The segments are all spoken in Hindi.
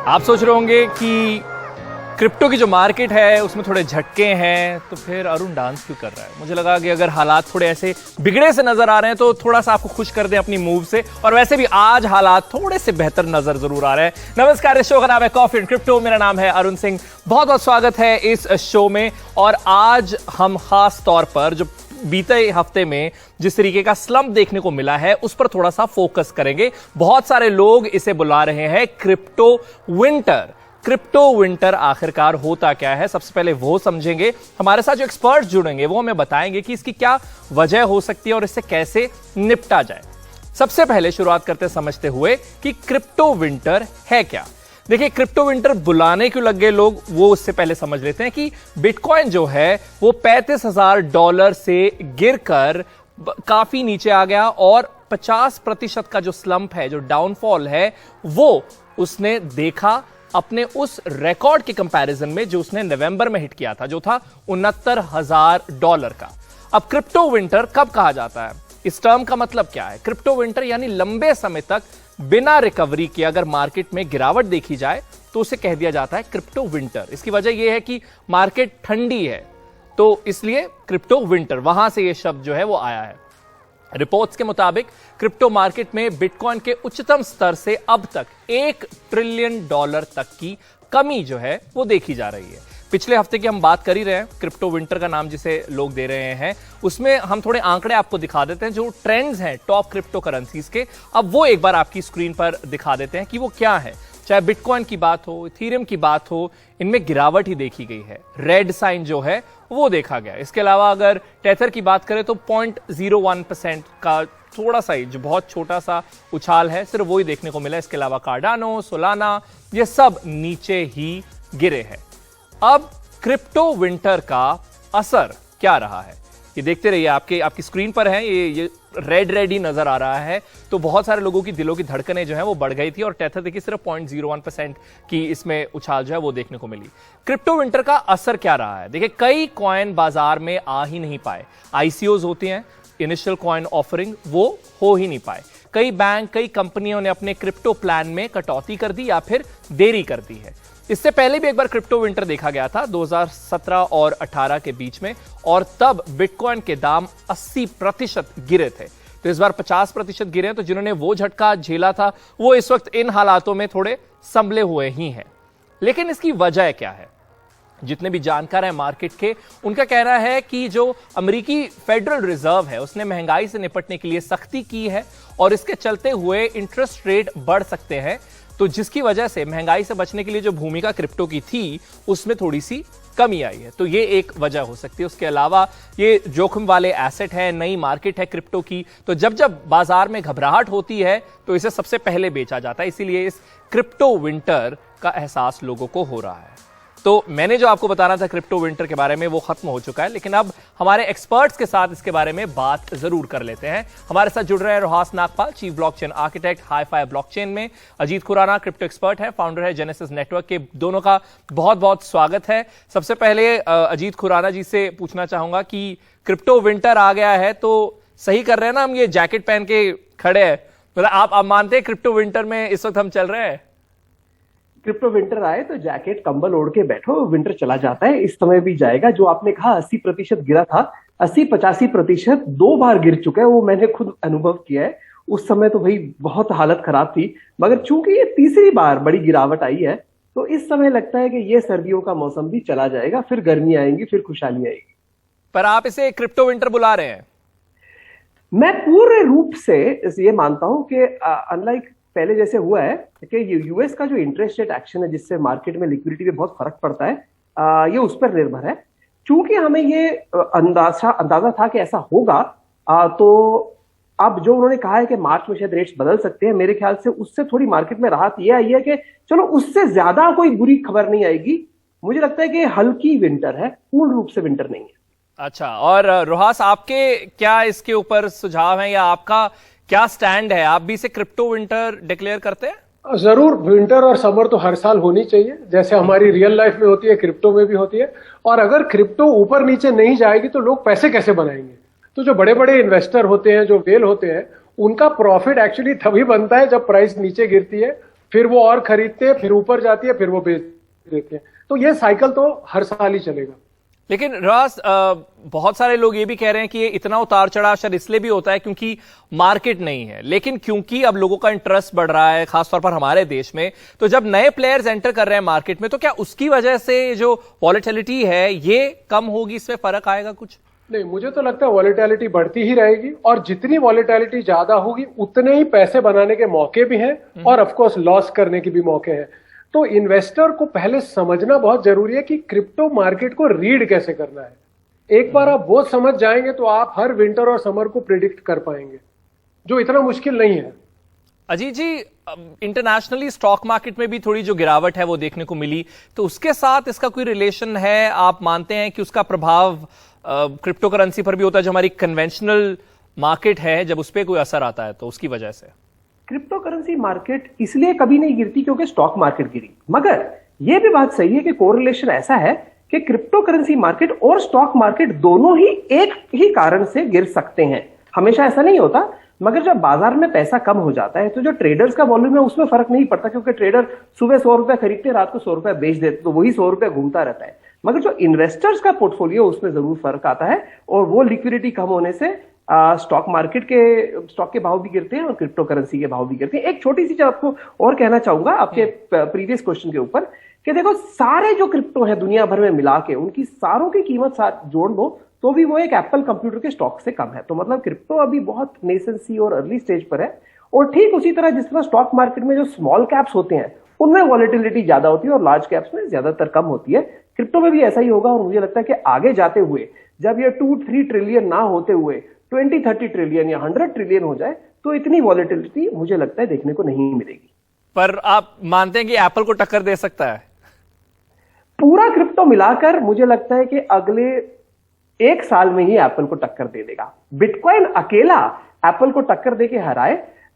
आप सोच रहे होंगे कि क्रिप्टो की जो मार्केट है उसमें थोड़े झटके हैं, तो फिर अरुण डांस क्यों कर रहा है। मुझे लगा कि अगर हालात थोड़े ऐसे बिगड़े से नजर आ रहे हैं तो थोड़ा सा आपको खुश कर दें अपनी मूव से। और वैसे भी आज हालात थोड़े से बेहतर नजर जरूर आ रहे हैं। नमस्कार, इस शो का नाम है कॉफी एंड क्रिप्टो। मेरा नाम है अरुण सिंह, बहुत बहुत स्वागत है इस शो में। और आज हम खास तौर पर जो बीते हफ्ते में जिस तरीके का स्लम्प देखने को मिला है उस पर थोड़ा सा फोकस करेंगे। बहुत सारे लोग इसे बुला रहे हैं क्रिप्टो विंटर। क्रिप्टो विंटर आखिरकार होता क्या है, सबसे पहले वो समझेंगे। हमारे साथ जो एक्सपर्ट्स जुड़ेंगे वो हमें बताएंगे कि इसकी क्या वजह हो सकती है और इससे कैसे निपटा जाए। सबसे पहले शुरुआत करते समझते हुए कि क्रिप्टो विंटर है क्या। देखिए, क्रिप्टो विंटर बुलाने क्यों लग गए लोग, वो उससे पहले समझ लेते हैं कि बिटकॉइन जो है वो $35,000 से गिरकर काफी नीचे आ गया और 50% का जो स्लंप है, जो डाउनफॉल है, वो उसने देखा अपने उस रिकॉर्ड के कंपैरिजन में जो उसने नवंबर में हिट किया था, जो था $69,000 का। अब क्रिप्टो विंटर कब कहा जाता है, इस टर्म का मतलब क्या है। क्रिप्टो विंटर यानी लंबे समय तक बिना रिकवरी के अगर मार्केट में गिरावट देखी जाए तो उसे कह दिया जाता है क्रिप्टो विंटर। इसकी वजह यह है कि मार्केट ठंडी है, तो इसलिए क्रिप्टो विंटर, वहां से यह शब्द जो है वो आया है। रिपोर्ट्स के मुताबिक क्रिप्टो मार्केट में बिटकॉइन के उच्चतम स्तर से अब तक $1 ट्रिलियन तक की कमी जो है वो देखी जा रही है। पिछले हफ्ते की हम बात कर ही रहे हैं, क्रिप्टो विंटर का नाम जिसे लोग दे रहे हैं, उसमें हम थोड़े आंकड़े आपको दिखा देते हैं जो ट्रेंड्स हैं टॉप क्रिप्टो करेंसीज के। अब वो एक बार आपकी स्क्रीन पर दिखा देते हैं कि वो क्या है। चाहे बिटकॉइन की बात हो, इथेरियम की बात हो, इनमें गिरावट ही देखी गई है, रेड साइन जो है वो देखा गया। इसके अलावा अगर टेथर की बात करें तो 0.01% का थोड़ा सा ही, जो बहुत छोटा सा उछाल है, सिर्फ वही देखने को मिला। इसके अलावा कार्डानो, सोलाना, ये सब नीचे ही गिरे हैं। अब क्रिप्टो विंटर का असर क्या रहा है ये देखते रहिए। आपकी स्क्रीन पर है, ये रेड ही नजर आ रहा है। तो बहुत सारे लोगों की दिलों की धड़कनें जो है वो बढ़ गई थी और टेथर देखिए सिर्फ 0.01% की इसमें उछाल जो है वो देखने को मिली। क्रिप्टो विंटर का असर क्या रहा है, देखिए कई कॉइन बाजार में आ ही नहीं पाए। आईसीओज होती हैं, इनिशियल कॉइन ऑफरिंग, वो हो ही नहीं पाए। कई बैंक, कई कंपनियों ने अपने क्रिप्टो प्लान में कटौती कर दी या फिर देरी कर दी है। इससे पहले भी एक बार क्रिप्टो विंटर देखा गया था 2017 और 18 के बीच में, और तब बिटकॉइन के दाम 80% गिरे थे। तो इस बार 50% गिरे, तो जिन्होंने वो झटका झेला था वो इस वक्त इन हालातों में थोड़े संभले हुए ही हैं। लेकिन इसकी वजह क्या है, जितने भी जानकार हैं मार्केट के, उनका कहना है कि जो अमेरिकी फेडरल रिजर्व है उसने महंगाई से निपटने के लिए सख्ती की है और इसके चलते हुए इंटरेस्ट रेट बढ़ सकते हैं, तो जिसकी वजह से महंगाई से बचने के लिए जो भूमिका क्रिप्टो की थी उसमें थोड़ी सी कमी आई है। तो ये एक वजह हो सकती है। उसके अलावा ये जोखिम वाले एसेट है, नई मार्केट है क्रिप्टो की, तो जब जब बाजार में घबराहट होती है तो इसे सबसे पहले बेचा जाता है। इसीलिए इस क्रिप्टो विंटर का एहसास लोगों को हो रहा है। तो मैंने जो आपको बताना था क्रिप्टो विंटर के बारे में वो खत्म हो चुका है, लेकिन अब हमारे एक्सपर्ट्स के साथ इसके बारे में बात जरूर कर लेते हैं। हमारे साथ जुड़ रहे हैं Rohas Nagpal, chief blockchain architect HiFi blockchain में, अजीत खुराना क्रिप्टो एक्सपर्ट है, फाउंडर है जेनेसिस नेटवर्क के। दोनों का बहुत बहुत स्वागत है। सबसे पहले अजीत खुराना जी से पूछना चाहूंगा कि क्रिप्टो विंटर आ गया है तो सही कर रहे हैं ना हम, ये जैकेट पहन के खड़े हैं, मतलब आप मानते हैं क्रिप्टो विंटर में इस वक्त हम चल रहे हैं? क्रिप्टो विंटर आए तो जैकेट कंबल ओढ़ के बैठो, विंटर चला जाता है, इस समय भी जाएगा। जो आपने कहा 80% गिरा था, 80-85% 2 बार गिर चुका है, वो मैंने खुद अनुभव किया है। उस समय तो भाई बहुत हालत खराब थी, मगर चूंकि ये तीसरी बार बड़ी गिरावट आई है तो इस समय लगता है कि ये सर्दियों का मौसम भी चला जाएगा, फिर गर्मी आएंगी, फिर खुशहाली आएगी। पर आप इसे क्रिप्टो विंटर बुला रहे हैं? मैं पूरे रूप से ये मानता हूं कि अनलाइक पहले जैसे हुआ है कि यूएस का जो इंटरेस्ट रेट एक्शन है जिससे मार्केट में लिक्विडिटी पे बहुत फर्क पड़ता है, ये उस पर निर्भर है। चूंकि हमें ये अंदाजा था कि ऐसा होगा, तो अब जो उन्होंने कहा है कि मार्च में शायद रेट्स बदल सकते हैं, मेरे ख्याल से उससे थोड़ी मार्केट में राहत ये आई है कि चलो उससे ज्यादा कोई बुरी खबर नहीं आएगी। मुझे लगता है कि हल्की विंटर है, पूर्ण रूप से विंटर नहीं है। अच्छा, और रोहास आपके क्या इसके ऊपर सुझाव हैं या आपका क्या स्टैंड है? आप भी इसे क्रिप्टो विंटर डिक्लेयर करते हैं? जरूर, विंटर और समर तो हर साल होनी चाहिए, जैसे हमारी रियल लाइफ में होती है क्रिप्टो में भी होती है। और अगर क्रिप्टो ऊपर नीचे नहीं जाएगी तो लोग पैसे कैसे बनाएंगे? तो जो बड़े बड़े इन्वेस्टर होते हैं, जो वेल होते हैं, उनका प्रॉफिट एक्चुअली तभी बनता है जब प्राइस नीचे गिरती है फिर वो और खरीदते हैं, फिर ऊपर जाती है, फिर वो बेच देते हैं। तो ये साइकिल तो हर साल ही चलेगा। लेकिन राज, बहुत सारे लोग ये भी कह रहे हैं कि ये इतना उतार चढ़ाव शायद इसलिए भी होता है क्योंकि मार्केट नहीं है, लेकिन क्योंकि अब लोगों का इंटरेस्ट बढ़ रहा है खासतौर पर हमारे देश में, तो जब नए प्लेयर्स एंटर कर रहे हैं मार्केट में, तो क्या उसकी वजह से जो वॉलेटिलिटी है ये कम होगी, इसमें फर्क आएगा कुछ? नहीं, मुझे तो लगता है वॉलेटिलिटी बढ़ती ही रहेगी, और जितनी वॉलेटिलिटी ज्यादा होगी उतने ही पैसे बनाने के मौके भी हैं और ऑफ कोर्स लॉस करने के भी मौके हैं। तो इन्वेस्टर को पहले समझना बहुत जरूरी है कि क्रिप्टो मार्केट को रीड कैसे करना है। एक बार आप वो समझ जाएंगे तो आप हर विंटर और समर को प्रिडिक्ट कर पाएंगे, जो इतना मुश्किल नहीं है। अजीत जी, इंटरनेशनली स्टॉक मार्केट में भी थोड़ी जो गिरावट है वो देखने को मिली, तो उसके साथ इसका कोई रिलेशन है? आप मानते हैं कि उसका प्रभाव क्रिप्टो करेंसी पर भी होता है, जो हमारी कन्वेंशनल मार्केट है, जब उस पर कोई असर आता है तो उसकी वजह से? क्रिप्टो करेंसी मार्केट इसलिए कभी नहीं गिरती क्योंकि स्टॉक मार्केट गिरी, मगर यह भी बात सही है कि कोरिलेशन ऐसा है कि क्रिप्टो करेंसी मार्केट और स्टॉक मार्केट दोनों ही एक ही कारण से गिर सकते हैं। हमेशा ऐसा नहीं होता, मगर जब बाजार में पैसा कम हो जाता है तो जो ट्रेडर्स का वॉल्यूम है उसमें फर्क नहीं पड़ता, क्योंकि ट्रेडर सुबह 100 रुपए खरीदते, रात को 100 रुपए बेच देते, तो वही 100 रुपए घूमता रहता है। मगर जो इन्वेस्टर्स का पोर्टफोलियो उसमें जरूर फर्क आता है, और वो लिक्विडिटी कम होने से स्टॉक मार्केट के स्टॉक के भाव भी गिरते हैं और क्रिप्टो करेंसी के भाव भी गिरते हैं। एक छोटी सी चीज आपको और कहना चाहूंगा आपके प्रीवियस क्वेश्चन के ऊपर, कि देखो सारे जो क्रिप्टो है दुनिया भर में मिला के उनकी सारों की कीमत साथ जोड़ दो तो भी वो एक एप्पल कंप्यूटर के स्टॉक से कम है। तो मतलब क्रिप्टो अभी बहुत नेसेंसी और अर्ली स्टेज पर है। और ठीक उसी तरह जिस तरह स्टॉक मार्केट में जो स्मॉल कैप्स होते हैं उनमें वॉलेटिलिटी ज्यादा होती है और लार्ज कैप्स में ज्यादातर कम होती है, क्रिप्टो में भी ऐसा ही होगा। और मुझे लगता है कि आगे जाते हुए जब ये 2-3 ट्रिलियन ना होते हुए 20-30 ट्रिलियन या 100 ट्रिलियन हो जाए तो इतनी वॉलेटिलिटी मुझे लगता है देखने को नहीं मिलेगी। पर आप मानते हैं कि एप्पल को टक्कर दे सकता है? पूरा क्रिप्टो मिलाकर मुझे लगता है कि अगले 1 साल में ही एप्पल को टक्कर दे देगा। बिटकॉइन अकेला एप्पल को टक्कर दे के हराए,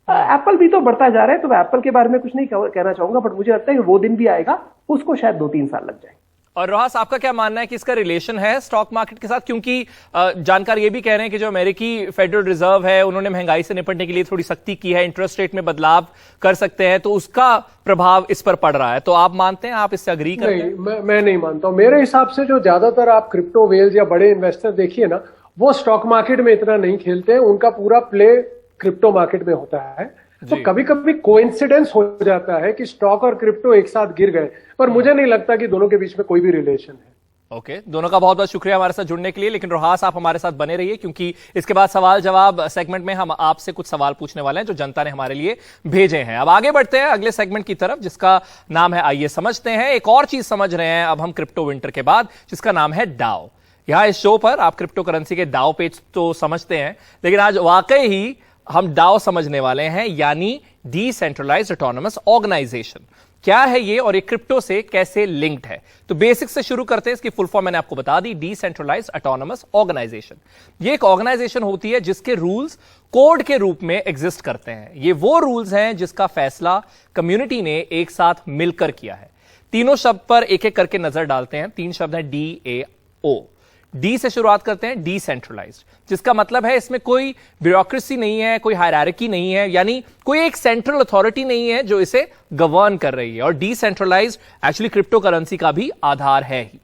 एप्पल भी तो बढ़ता जा रहा है, तो मैं एप्पल के बारे में कुछ नहीं कहना चाहूंगा, बट मुझे लगता है कि वो दिन भी आएगा, उसको शायद 2-3 साल लग जाए। और रोहास, आपका क्या मानना है कि इसका रिलेशन है स्टॉक मार्केट के साथ? क्योंकि जानकार ये भी कह रहे हैं कि जो अमेरिकी फेडरल रिजर्व है उन्होंने महंगाई से निपटने के लिए थोड़ी सख्ती की है, इंटरेस्ट रेट में बदलाव कर सकते हैं, तो उसका प्रभाव इस पर पड़ रहा है। तो आप मानते हैं, आप इससे अग्री करते हैं? नहीं, मैं नहीं मानता हूं। मेरे हिसाब से जो ज्यादातर आप क्रिप्टो वेल्स या बड़े इन्वेस्टर देखिए ना, वो स्टॉक मार्केट में इतना नहीं खेलते हैं, उनका पूरा प्ले क्रिप्टो मार्केट में होता है। तो कभी कभी कोइंसिडेंस हो जाता है कि स्टॉक और क्रिप्टो एक साथ गिर गए, पर मुझे नहीं लगता कि दोनों के बीच में कोई भी रिलेशन है। ओके, दोनों का बहुत बहुत शुक्रिया हमारे साथ जुड़ने के लिए। लेकिन रोहास, आप हमारे साथ बने रहिए, क्योंकि इसके बाद सवाल जवाब सेगमेंट में हम आपसे कुछ सवाल पूछने वाले हैं जो जनता ने हमारे लिए भेजे हैं। अब आगे बढ़ते हैं अगले सेगमेंट की तरफ, जिसका नाम है आइए समझते हैं। एक और चीज समझ रहे हैं अब हम क्रिप्टो विंटर के बाद, जिसका नाम है डाओ। यहां इस शो पर आप क्रिप्टो करेंसी के डाओ पेज तो समझते हैं, लेकिन आज वाकई ही हम डाओ समझने वाले हैं, यानी डिसेंट्रलाइज्ड ऑटोनोमस ऑर्गेनाइजेशन। क्या है ये और ये क्रिप्टो से कैसे लिंक्ड है? तो बेसिक से शुरू करते हैं। इसकी फुल फॉर्म मैंने आपको बता दी, डिसेंट्रलाइज्ड ऑटोनोमस ऑर्गेनाइजेशन। ये एक ऑर्गेनाइजेशन होती है जिसके रूल्स कोड के रूप में एग्जिस्ट करते हैं। ये वो रूल्स हैं जिसका फैसला कम्युनिटी ने एक साथ मिलकर किया है। तीनों शब्द पर एक एक करके नजर डालते हैं। 3 शब्द हैं, DAO। डी से शुरुआत करते हैं, डिसेंट्रलाइज्ड, जिसका मतलब है इसमें कोई ब्यूरोक्रेसी नहीं है, कोई हायरार्की नहीं है, यानी कोई एक सेंट्रल अथॉरिटी नहीं है जो इसे गवर्न कर रही है। और डिसेंट्रलाइज्ड एक्चुअली क्रिप्टो करेंसी का भी आधार है ही।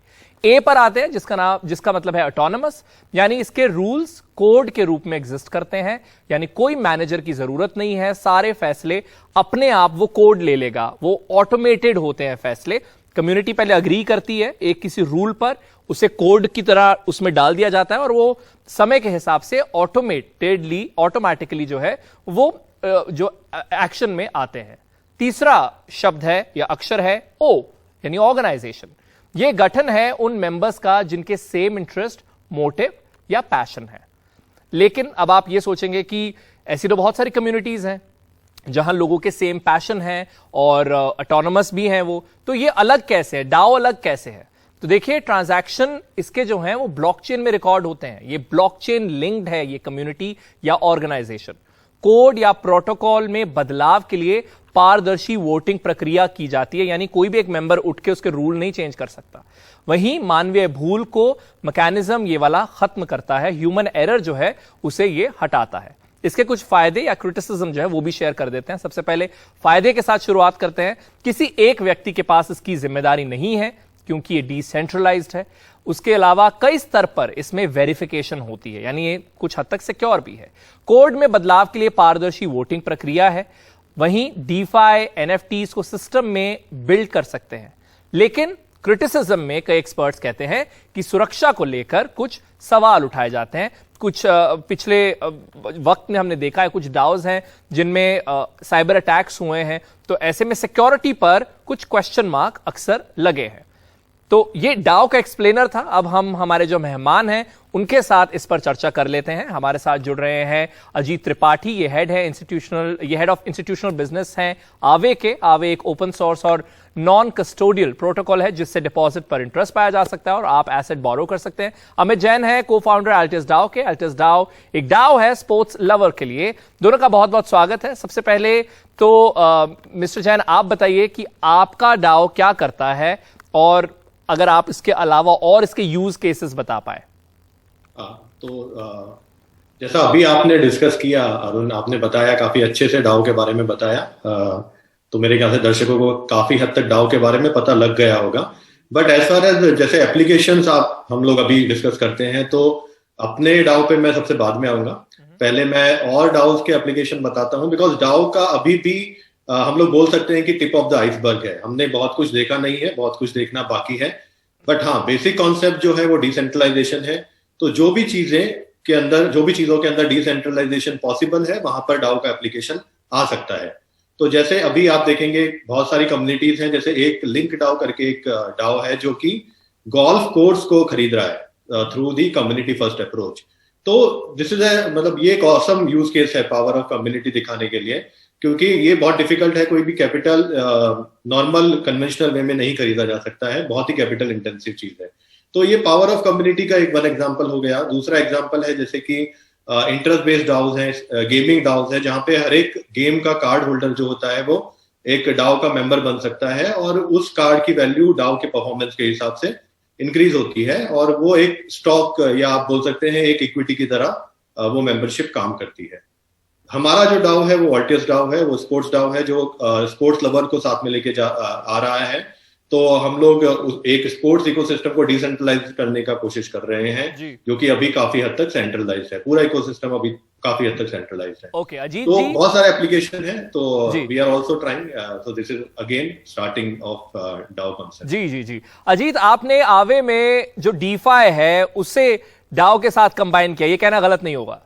ए पर आते हैं, जिसका मतलब है ऑटोनमस, यानी इसके रूल्स कोड के रूप में एग्जिस्ट करते हैं, यानी कोई मैनेजर की जरूरत नहीं है, सारे फैसले अपने आप वो कोड ले लेगा, वो ऑटोमेटेड होते हैं फैसले। कम्युनिटी पहले अग्री करती है एक किसी रूल पर, उसे कोड की तरह उसमें डाल दिया जाता है और वो समय के हिसाब से ऑटोमेटिकली जो है वो जो एक्शन में आते हैं। तीसरा शब्द है या अक्षर है ओ, यानी ऑर्गेनाइजेशन। ये गठन है उन मेंबर्स का जिनके सेम इंटरेस्ट, मोटिव या पैशन है। लेकिन अब आप ये सोचेंगे कि ऐसी तो बहुत सारी कम्युनिटीज हैं जहां लोगों के सेम पैशन है और ऑटोनमस भी हैं वो, तो ये अलग कैसे है, डाओ अलग कैसे है? तो देखिए, ट्रांजैक्शन इसके जो हैं वो ब्लॉकचेन में रिकॉर्ड होते हैं। ये ब्लॉकचेन लिंक्ड है ये कम्युनिटी या ऑर्गेनाइजेशन। कोड या प्रोटोकॉल में बदलाव के लिए पारदर्शी वोटिंग प्रक्रिया की जाती है, यानी कोई भी एक मेंबर उठ के उसके रूल नहीं चेंज कर सकता। वहीं मानवीय भूल को मैकेनिज्म ये वाला खत्म करता है, ह्यूमन एरर जो है उसे ये हटाता है। इसके कुछ फायदे या क्रिटिसिज्म जो है वो भी शेयर कर देते हैं। सबसे पहले फायदे के साथ शुरुआत करते हैं। किसी एक व्यक्ति के पास इसकी जिम्मेदारी नहीं है क्योंकि ये डिसेंट्रलाइज्ड है। उसके अलावा कई स्तर पर इसमें वेरिफिकेशन होती है, यानी ये कुछ हद तक सिक्योर भी है। कोड में बदलाव के लिए पारदर्शी वोटिंग प्रक्रिया है। वहीं डीफाई एनएफटीज को सिस्टम में बिल्ड कर सकते हैं। लेकिन क्रिटिसिज्म में कई एक्सपर्ट्स कहते हैं कि सुरक्षा को लेकर कुछ सवाल उठाए जाते हैं। कुछ पिछले वक्त में हमने देखा है कुछ डाउज हैं जिनमें साइबर अटैक्स हुए हैं, तो ऐसे में सिक्योरिटी पर कुछ क्वेश्चन मार्क अक्सर लगे हैं। तो ये डाओ का एक्सप्लेनर था। अब हम हमारे जो मेहमान हैं उनके साथ इस पर चर्चा कर लेते हैं। हमारे साथ जुड़ रहे हैं अजीत त्रिपाठी, ये हेड ऑफ इंस्टीट्यूशनल बिजनेस हैं आवे के। आवे एक ओपन सोर्स और नॉन कस्टोडियल प्रोटोकॉल है जिससे डिपॉजिट पर इंटरेस्ट पाया जा सकता है और आप एसेट बोरो कर सकते हैं। अमित जैन है को फाउंडर अल्टिस डाओ के। अल्टिस डाओ एक डाओ है स्पोर्ट्स लवर के लिए। दोनों का बहुत बहुत स्वागत है। सबसे पहले तो मिस्टर जैन आप बताइए कि आपका डाओ क्या करता है और अगर आप इसके अलावा और इसके यूज केसेस बता पाए। तो जैसा अभी आपने डिस्कस किया अरुण, आपने बताया काफी अच्छे से डाओ के बारे में बताया। तो मेरे ख्याल से दर्शकों को काफी हद तक डाओ के बारे में पता लग गया होगा। बट एज फार एज जैसे एप्लीकेशंस हम लोग अभी डिस्कस करते हैं, तो अपने डाओ पे मैं सबसे बाद में आऊंगा। पहले मैं और डाओज के एप्लीकेशन बताता हूं, बिकॉज डाओ का अभी भी हम लोग बोल सकते हैं कि टिप ऑफ द आइसबर्ग है। हमने बहुत कुछ देखा नहीं है, बहुत कुछ देखना बाकी है। बट हाँ, बेसिक कॉन्सेप्ट जो है वो डिसेंट्रलाइजेशन है। तो जो भी चीजों के अंदर डिसेंट्रलाइजेशन पॉसिबल है, वहां पर डाओ का एप्लीकेशन आ सकता है। तो जैसे अभी आप देखेंगे बहुत सारी कम्युनिटीज हैं, जैसे एक लिंक डाओ करके एक डाओ है जो कि गोल्फ कोर्स को खरीद रहा है through the community first approach. तो दिस इज मतलब ये एक ऑसम यूज केस है पावर ऑफ कम्युनिटी दिखाने के लिए, क्योंकि ये बहुत डिफिकल्ट है। कोई भी कैपिटल नॉर्मल कन्वेंशनल वे में नहीं खरीदा जा सकता है, बहुत ही कैपिटल इंटेंसिव चीज है। तो ये पावर ऑफ कम्युनिटी का एक वन एग्जांपल हो गया। दूसरा एग्जांपल है जैसे कि इंटरेस्ट बेस्ड डाउज है, गेमिंग डाउज है, जहां पे हर एक गेम का कार्ड होल्डर जो होता है वो एक डाउ का मेंबर बन सकता है और उस कार्ड की वैल्यू डाउ के परफॉर्मेंस के हिसाब से इंक्रीज होती है और वो एक स्टॉक या आप बोल सकते हैं एक इक्विटी की तरह वो मेंबरशिप काम करती है। हमारा जो डाउ है वो अल्टियस डाउ है, वो स्पोर्ट्स डाउ है जो स्पोर्ट्स लवर को साथ में लेके आ रहा है। तो हम लोग एक स्पोर्ट्स इकोसिस्टम को डिसेंट्रलाइज करने का कोशिश कर रहे हैं, जो कि अभी काफी हद तक सेंट्रलाइज है। पूरा इकोसिस्टम अभी काफी हद तक सेंट्रलाइज है। ओके अजीत तो जी, बहुत सारे एप्लीकेशन हैं, तो we are also trying. So this is again starting of DAO concept. जी अजीत, आपने आवे में जो डीफाई है उसे डाओ के साथ कंबाइन किया, ये कहना गलत नहीं होगा?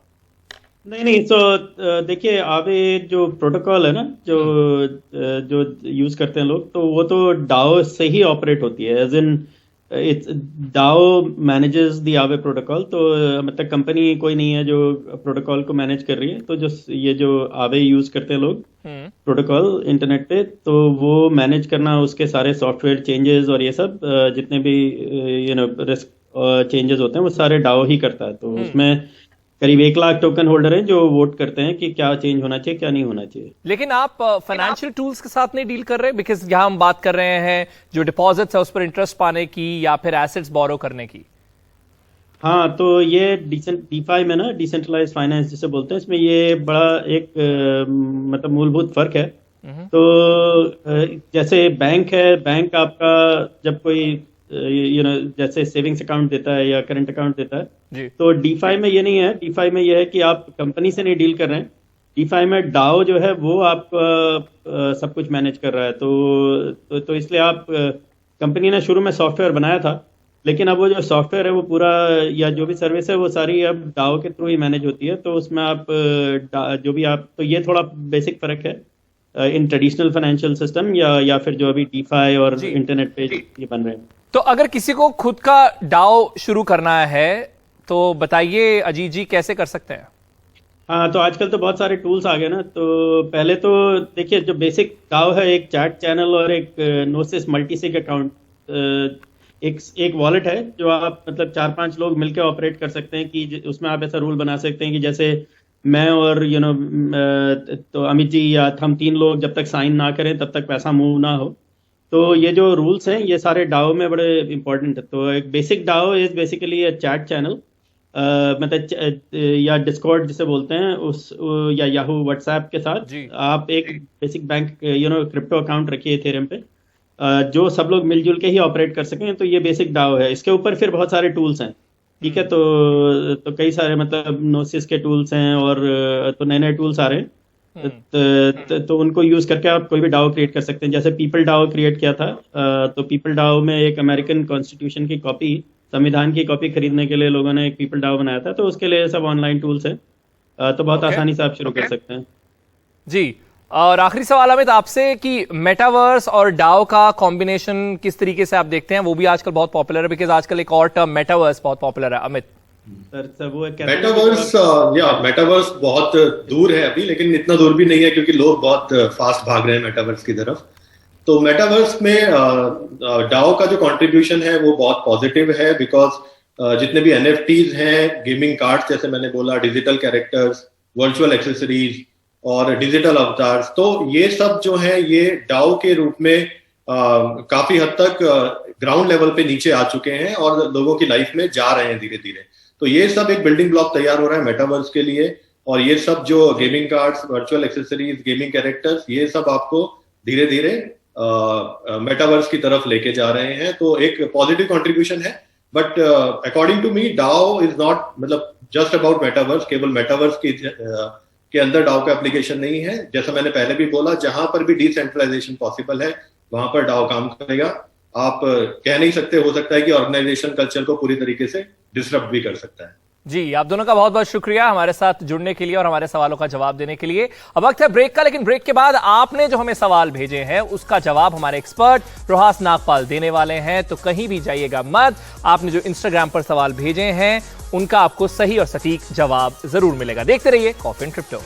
नहीं तो देखिए, आवे जो प्रोटोकॉल है ना, जो यूज करते हैं लोग, तो वो तो डाओ से ही ऑपरेट होती है। As in its DAO manages the Aave protocol. तो मतलब कंपनी कोई नहीं है जो प्रोटोकॉल को मैनेज कर रही है। तो ये जो आवे यूज करते हैं लोग प्रोटोकॉल इंटरनेट पे, तो वो मैनेज करना, उसके सारे सॉफ्टवेयर चेंजेस और ये सब जितने भी रिस्क चेंजेस होते हैं वो सारे डाओ ही करता है। तो उसमें करीब 1 लाख टोकन होल्डर हैं जो वोट करते हैं कि क्या चेंज होना चाहिए, क्या नहीं होना चाहिए। लेकिन आप फाइनेंशियल टूल्स के साथ नहीं डील कर रहे, बिकॉज यहां हम बात कर रहे हैं जो डिपॉजिट्स है उस पर इंटरेस्ट पाने की या फिर एसेट्स बोरो करने की। हाँ, तो ये डीफाई में ना, डिसेंट्रलाइज फाइनेंस जिसे बोलते हैं, इसमें ये बड़ा एक मतलब मूलभूत फर्क है। तो जैसे बैंक है, बैंक आपका जब कोई जैसे सेविंग्स अकाउंट देता है या करंट अकाउंट देता है, तो डीफाई में ये नहीं है। डीफाई में ये है कि आप कंपनी से नहीं डील कर रहे हैं। डीफाई में डाओ जो है वो आप सब कुछ मैनेज कर रहा है। तो इसलिए आप कंपनी ने शुरू में सॉफ्टवेयर बनाया था, लेकिन अब वो जो सॉफ्टवेयर है वो पूरा, या जो भी सर्विस है वो सारी अब डाओ के थ्रू ही मैनेज होती है। तो उसमें आप जो भी आप, तो ये थोड़ा बेसिक फर्क है इन ट्रेडिशनल फाइनेंशियल सिस्टम या फिर जो अभी डीफाई और इंटरनेट पे ये बन रहे हैं। तो अगर किसी को खुद का डाओ शुरू करना है तो बताइए अजीत जी, कैसे कर सकते हैं? हाँ, तो आजकल तो बहुत सारे टूल्स आ गए ना। तो पहले तो देखिए, जो बेसिक डाओ है, एक चैट चैनल और एक नोसिस मल्टीसिग अकाउंट, एक वॉलेट है जो आप मतलब 4-5 लोग मिलकर ऑपरेट कर सकते हैं। कि उसमें आप ऐसा रूल बना सकते हैं कि जैसे मैं और तो अमित जी या हम 3 लोग जब तक साइन ना करें तब तक पैसा मूव ना हो। तो ये जो रूल्स हैं ये सारे डाओ में बड़े इंपॉर्टेंट है। तो एक basic DAO is basically a chat channel मतलब या डिस्कॉर्ड जिसे बोलते हैं या याहू व्हाट्सएप के साथ जी। आप एक बेसिक बैंक क्रिप्टो अकाउंट रखिए इथेरियम पे, जो सब लोग मिलजुल के ही ऑपरेट कर सकें। तो ये बेसिक डाओ है। इसके ऊपर फिर बहुत सारे टूल्स हैं, ठीक है। तो कई सारे मतलब नोसिस के टूल्स हैं और तो नए नए टूल्स आ रहे हैं। तो उनको यूज करके आप कोई भी डाओ क्रिएट कर सकते हैं। जैसे पीपल डाओ क्रिएट किया था, तो पीपल डाओ में एक अमेरिकन कॉन्स्टिट्यूशन की कॉपी, संविधान की कॉपी खरीदने के लिए लोगों ने एक पीपल डाओ बनाया था। तो उसके लिए सब ऑनलाइन टूल्स है, तो बहुत आसानी से आप शुरू कर सकते हैं। जी, और आखिरी सवाल अमित आपसे कि मेटावर्स और डाओ का कॉम्बिनेशन किस तरीके से आप देखते हैं? वो भी आजकल बहुत पॉपुलर है, बिकॉज आजकल एक और टर्म मेटावर्स बहुत पॉपुलर है। अमित सर वो मेटावर्स बहुत दूर है अभी, लेकिन इतना दूर भी नहीं है क्योंकि लोग बहुत फास्ट भाग रहे हैं मेटावर्स की तरफ। तो मेटावर्स में डाओ का जो कंट्रीब्यूशन है वो बहुत पॉजिटिव है, बिकॉज जितने भी एनएफटीज हैं, गेमिंग कार्ड्स जैसे मैंने बोला, डिजिटल कैरेक्टर्स, वर्चुअल एक्सेसरीज और डिजिटल अवतार्स, तो ये सब जो है ये डाओ के रूप में काफी हद तक ग्राउंड लेवल पे नीचे आ चुके हैं और लोगों की लाइफ में जा रहे हैं धीरे धीरे। तो ये सब एक बिल्डिंग ब्लॉक तैयार हो रहा है मेटावर्स के लिए, और ये सब जो gaming cards, virtual accessories, gaming characters, ये सब आपको धीरे धीरे मेटावर्स की तरफ लेके जा रहे हैं। तो एक पॉजिटिव कंट्रीब्यूशन है, but according to me DAO is not मतलब जस्ट अबाउट मेटावर्स। केवल मेटावर्स के अंदर डाओ का एप्लीकेशन नहीं है। जैसा मैंने पहले भी बोला, जहां पर भी डिसेंट्रलाइजेशन पॉसिबल है वहां पर डाओ काम करेगा। आप कह नहीं सकते, हो सकता है कि ऑर्गेनाइजेशन कल्चर को पूरी तरीके से डिसरप्ट भी कर सकता है। जी, आप दोनों का बहुत बहुत शुक्रिया हमारे साथ जुड़ने के लिए और हमारे सवालों का जवाब देने के लिए। अब वक्त है ब्रेक का, लेकिन ब्रेक के बाद आपने जो हमें सवाल भेजे हैं उसका जवाब हमारे एक्सपर्ट रोहास नागपाल देने वाले हैं, तो कहीं भी जाइएगा मत। आपने जो इंस्टाग्राम पर सवाल भेजे हैं उनका आपको सही और सटीक जवाब जरूर मिलेगा। देखते रहिए कॉफी एंड क्रिप्टो।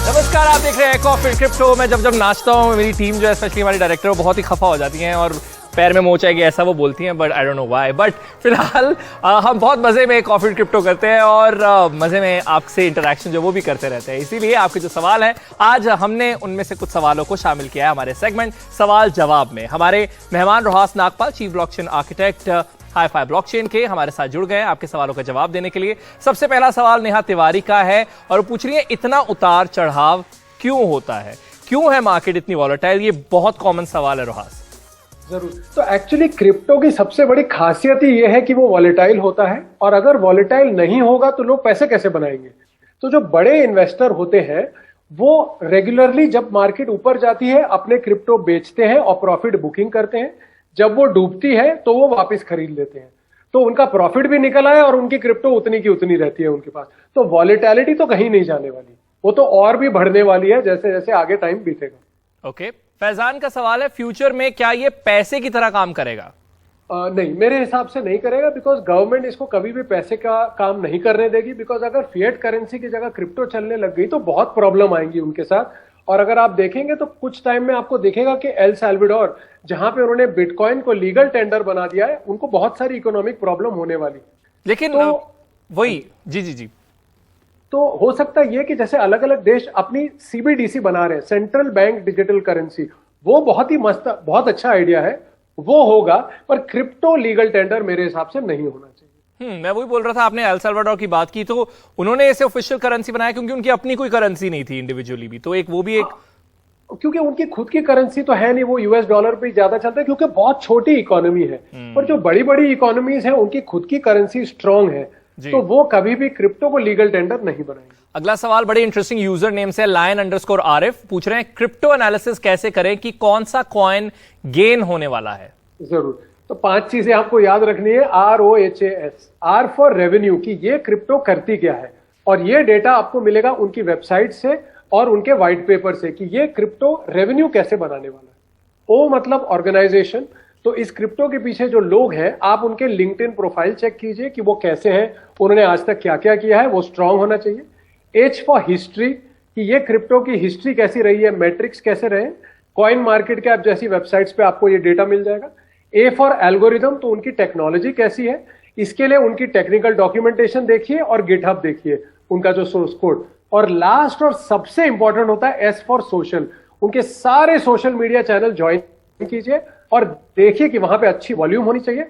नमस्कार, आप देख रहे हैं कॉफी एंड क्रिप्टो। मैं जब नाचता हूँ मेरी टीम जो है, स्पेशली हमारी डायरेक्टर, वो बहुत ही खफा हो जाती हैं और पैर में मोच आएगी ऐसा वो बोलती हैं, but I don't know why. But फिलहाल हम बहुत मजे में कॉफी एंड क्रिप्टो करते हैं और मजे में आपसे इंटरेक्शन जो वो भी करते रहते हैं। इसीलिए आपके जो सवाल है आज हमने उनमें से कुछ सवालों को शामिल किया है हमारे सेगमेंट सवाल जवाब में। हमारे मेहमान Rohas Nagpal, chief blockchain architect HiFi blockchain के, हमारे साथ जुड़ गए आपके सवालों का जवाब देने के लिए। सबसे पहला सवाल नेहा तिवारी का है और पूछ रही है इतना उतार चढ़ाव क्यों होता है, क्यों है मार्केट इतनी वॉलेटाइल? ये बहुत कॉमन सवाल है रोहास। जरूर। तो एक्चुअली क्रिप्टो की सबसे बड़ी खासियत ही ये है कि वो वॉलेटाइल होता है, और अगर वॉलेटाइल नहीं होगा तो लोग पैसे कैसे बनाएंगे? तो जो बड़े इन्वेस्टर होते हैं वो रेगुलरली जब मार्केट ऊपर जाती है अपने क्रिप्टो बेचते हैं और प्रॉफिट बुकिंग करते हैं। जब वो डूबती है तो वो वापस खरीद लेते हैं, तो उनका प्रॉफिट भी निकल आया और उनकी क्रिप्टो उतनी की उतनी रहती है उनके पास। तो वॉलेटिलिटी तो कहीं नहीं जाने वाली, वो तो और भी बढ़ने वाली है जैसे जैसे आगे टाइम बीतेगा। ओके, फैजान का सवाल है फ्यूचर में क्या ये पैसे की तरह काम करेगा? नहीं, मेरे हिसाब से नहीं करेगा, बिकॉज गवर्नमेंट इसको कभी भी पैसे का काम नहीं करने देगी। बिकॉज अगर फिएट करेंसी की जगह क्रिप्टो चलने लग गई तो बहुत प्रॉब्लम आएंगी उनके साथ। और अगर आप देखेंगे तो कुछ टाइम में आपको दिखेगा कि एल साल्वाडोर, जहां पे उन्होंने बिटकॉइन को लीगल टेंडर बना दिया है, उनको बहुत सारी इकोनॉमिक प्रॉब्लम होने वाली। लेकिन तो वही जी तो हो सकता है ये कि जैसे अलग अलग देश अपनी सीबीडीसी बना रहे हैं, सेंट्रल बैंक डिजिटल करेंसी, वो बहुत ही मस्त, बहुत अच्छा आइडिया है, वो होगा। पर क्रिप्टो लीगल टेंडर मेरे हिसाब से नहीं होना चाहिए। मैं वही बोल रहा था, आपने एल साल्वाडोर की बात की, तो उन्होंने इसे ऑफिशियल करेंसी बनाया क्योंकि उनकी अपनी कोई करेंसी नहीं थी इंडिविजुअली भी, तो एक वो भी एक क्योंकि उनकी खुद की करेंसी तो है नहीं, वो यूएस डॉलर पे ज्यादा चलता है क्योंकि बहुत छोटी इकोनॉमी है। पर जो बड़ी बड़ी इकोनॉमीज हैं उनकी खुद की करेंसी स्ट्रांग है, तो वो कभी भी क्रिप्टो को लीगल टेंडर नहीं बनाएंगे। अगला सवाल बड़े इंटरेस्टिंग यूजर नेम से lion_RF पूछ रहे हैं क्रिप्टो एनालिसिस कैसे करें कि कौन सा कॉइन गेन होने वाला है? जरूर। तो 5 चीजें आपको याद रखनी है। ROHAS, R फॉर रेवेन्यू, कि ये क्रिप्टो करती क्या है, और ये डेटा आपको मिलेगा उनकी वेबसाइट से और उनके व्हाइट पेपर से कि ये क्रिप्टो रेवेन्यू कैसे बनाने वाला है। O मतलब ऑर्गेनाइजेशन, तो इस क्रिप्टो के पीछे जो लोग हैं, आप उनके लिंक्डइन प्रोफाइल चेक कीजिए कि वो कैसे हैं, उन्होंने आज तक क्या क्या किया है, वो स्ट्रांग होना चाहिए। H फॉर हिस्ट्री, कि ये क्रिप्टो की हिस्ट्री कैसी रही है, मैट्रिक्स कैसे रहे। कॉइन मार्केट कैप जैसी वेबसाइट्स पे आपको ये डेटा मिल जाएगा। A फॉर एल्गोरिदम, तो उनकी टेक्नोलॉजी कैसी है, इसके लिए उनकी टेक्निकल डॉक्यूमेंटेशन देखिए और गिटहब देखिए, उनका जो सोर्स कोड। और लास्ट और सबसे इंपॉर्टेंट होता है S फॉर सोशल, उनके सारे सोशल मीडिया चैनल ज्वाइन कीजिए और देखिए कि वहां पे अच्छी वॉल्यूम होनी चाहिए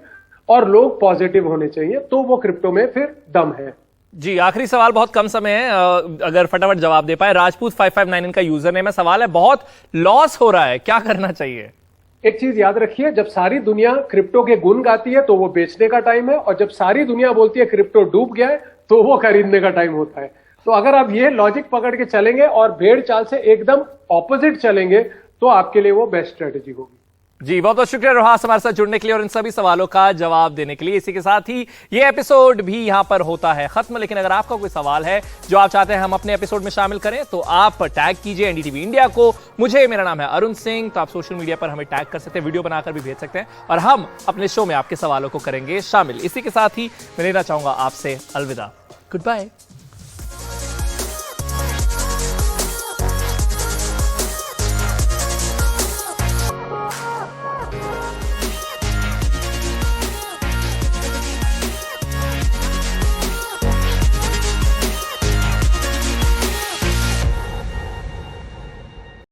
और लोग पॉजिटिव होने चाहिए, तो वो क्रिप्टो में फिर दम है। जी, आखिरी सवाल, बहुत कम समय है, अगर फटाफट जवाब दे पाए। राजपूत 559 इनका यूजर नेम है। सवाल है, बहुत लॉस हो रहा है, क्या करना चाहिए? एक चीज याद रखिए, जब सारी दुनिया क्रिप्टो के गुण गाती है तो वो बेचने का टाइम है, और जब सारी दुनिया बोलती है क्रिप्टो डूब गया है तो वो खरीदने का टाइम होता है। तो अगर आप ये लॉजिक पकड़ के चलेंगे और भेड़ चाल से एकदम ऑपोजिट चलेंगे तो आपके लिए वो बेस्ट स्ट्रेटेजी होगी। जी, बहुत बहुत शुक्रिया रोहास हमारे साथ जुड़ने के लिए और इन सभी सवालों का जवाब देने के लिए। इसी के साथ ही ये एपिसोड भी यहां पर होता है खत्म। लेकिन अगर आपका कोई सवाल है जो आप चाहते हैं हम अपने एपिसोड में शामिल करें, तो आप टैग कीजिए एनडीटीवी इंडिया को। मेरा नाम है अरुण सिंह, तो आप सोशल मीडिया पर हमें टैग कर सकते हैं, वीडियो बनाकर भी भेज सकते हैं और हम अपने शो में आपके सवालों को करेंगे शामिल। इसी के साथ ही मैं लेना चाहूंगा आपसे अलविदा। Good bye.